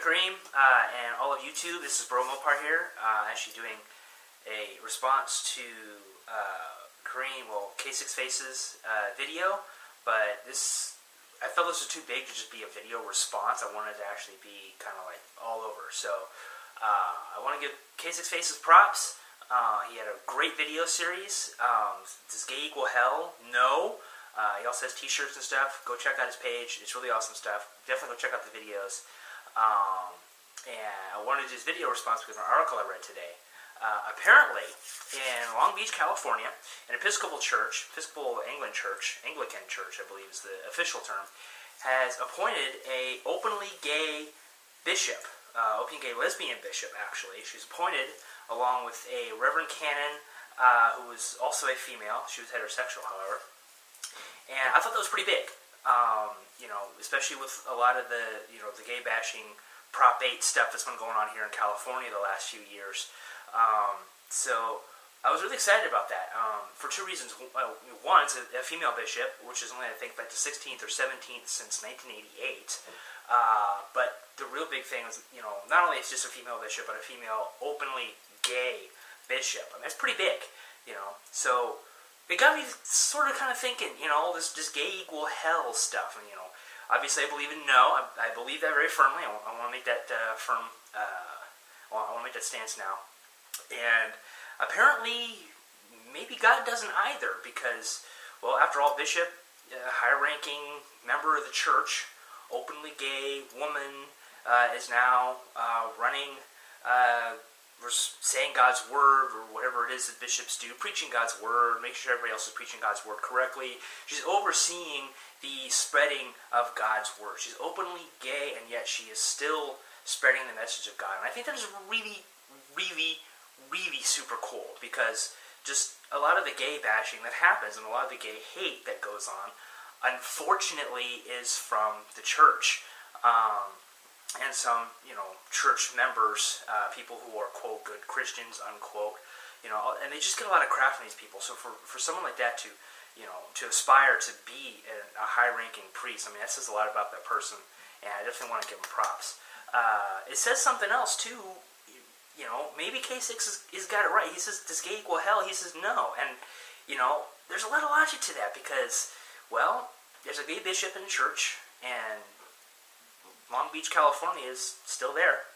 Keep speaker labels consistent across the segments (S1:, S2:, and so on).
S1: Kareem, and all of YouTube. This is Bro Mopar here, actually doing a response to Kareem, K6 Faces video, but I felt this was too big to just be a video response. I wanted to actually be kind of like all over. So I want to give K6 Faces props. He had a great video series. Does gay equal hell? No. He also has t-shirts and stuff. Go check out his page. It's really awesome stuff. Definitely go check out the videos. And I wanted to do this video response because of an article I read today. Apparently, in Long Beach, California, an Episcopal church, Episcopal Anglican church, I believe is the official term, has appointed a openly gay bishop, openly gay lesbian bishop, actually. She's appointed along with a Reverend Canon, who was also a female. She was heterosexual, however. And I thought that was pretty big, especially with a lot of the gay bashing Prop 8 stuff that's been going on here in California the last few years. So I was really excited about that for two reasons. One, it's a female bishop, which is only, I think, like the 16th or 17th since 1988. But the real big thing is, not only it's just a female bishop, but a female openly gay bishop. I mean, that's pretty big, So it got me sort of kind of thinking, this gay equal hell stuff. And, obviously I believe in no. I believe that very firmly. I want to make that firm. I want to make that stance now. And apparently, maybe God doesn't either, because, after all, bishop, high-ranking member of the church, openly gay woman, is now running. Saying God's word, or whatever it is that bishops do, preaching God's word, making sure everybody else is preaching God's word correctly. She's overseeing the spreading of God's word. She's openly gay, and yet she is still spreading the message of God. And I think that is really, really, really super cool, because just a lot of the gay bashing that happens, and a lot of the gay hate that goes on, unfortunately, is from the church. And some, church members, people who are, quote, good Christians, unquote, and they just get a lot of crap from these people. So for someone like that to, to aspire to be a high-ranking priest, I mean, that says a lot about that person, and I definitely want to give him props. It says something else, too, maybe K6 is got it right. He says, does gay equal hell? He says, no, and, there's a lot of logic to that, because, there's a gay bishop in the church, and Long Beach, California is still there,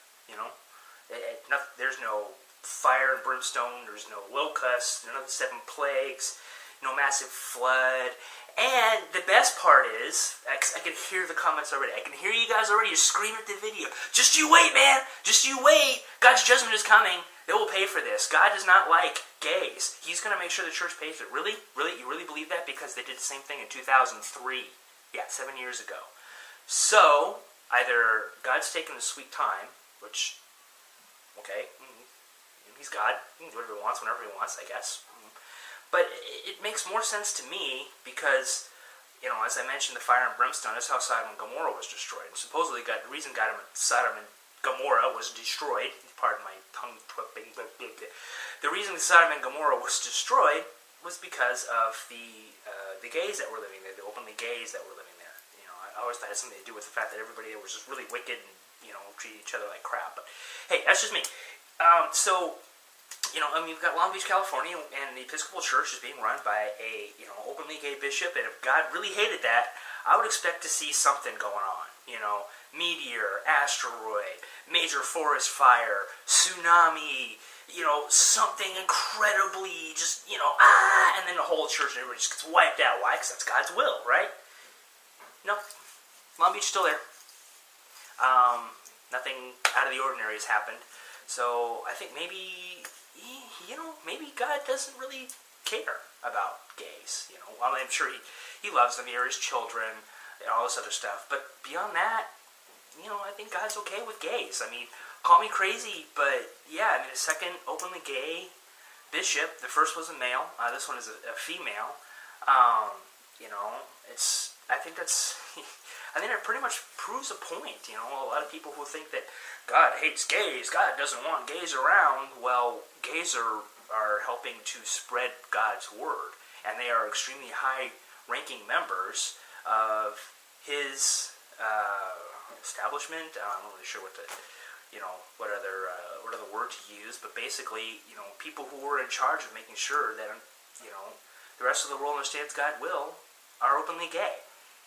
S1: There's no fire and brimstone, there's no locusts, none of the 7 plagues, no massive flood. And the best part is, I can hear the comments already. I can hear you guys already. You're screaming at the video. Just you wait, man. Just you wait. God's judgment is coming. They will pay for this. God does not like gays. He's going to make sure the church pays for it. Really? Really? You really believe that? Because they did the same thing in 2003. Yeah, 7 years ago. So either God's taking the sweet time, which, okay, he's God. He can do whatever he wants, whenever he wants, I guess. But it makes more sense to me because, as I mentioned, the fire and brimstone, that's how Sodom and Gomorrah was destroyed. And supposedly, the reason Sodom and Gomorrah was destroyed, pardon my tongue twipping, the reason Sodom and Gomorrah was destroyed was because of the gays that were living there, the openly gays that were living there. I always thought it had something to do with the fact that everybody there was just really wicked and, treated each other like crap. But, hey, that's just me. You've got Long Beach, California, and the Episcopal Church is being run by a, openly gay bishop, and if God really hated that, I would expect to see something going on. Meteor, asteroid, major forest fire, tsunami, something incredibly just, and then the whole church and everybody just gets wiped out. Why? Because that's God's will, right? No. Long Beach still there. Nothing out of the ordinary has happened. So I think maybe, maybe God doesn't really care about gays. I'm sure he loves them. They're his children and all this other stuff. But beyond that, I think God's okay with gays. I mean, call me crazy, but yeah, the second openly gay bishop, the first was a male. This one is a female. I think that pretty much proves a point. A lot of people who think that God hates gays, God doesn't want gays around. Well, gays are helping to spread God's word, and they are extremely high-ranking members of His establishment. I'm not really sure what the what other word to use, but basically, people who were in charge of making sure that the rest of the world understands God's will are openly gay,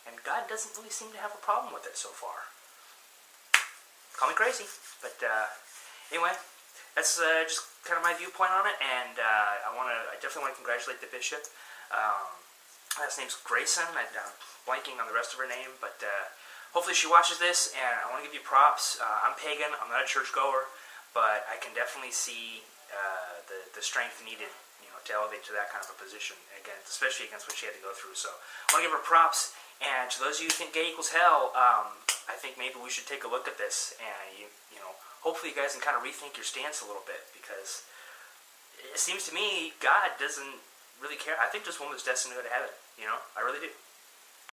S1: and God doesn't really seem to have a problem with it so far. Call me crazy, but anyway, that's just kind of my viewpoint on it, and I definitely want to congratulate the bishop. Last name's Grayson. I'm blanking on the rest of her name, but hopefully she watches this, and I want to give you props. I'm pagan. I'm not a churchgoer, but I can definitely see the strength needed, to elevate to that kind of a position. Again, especially against what she had to go through. So I want to give her props. And to those of you who think gay equals hell, I think maybe we should take a look at this, and hopefully you guys can kind of rethink your stance a little bit, because it seems to me God doesn't really care. I think this woman is destined to go to heaven. I really do.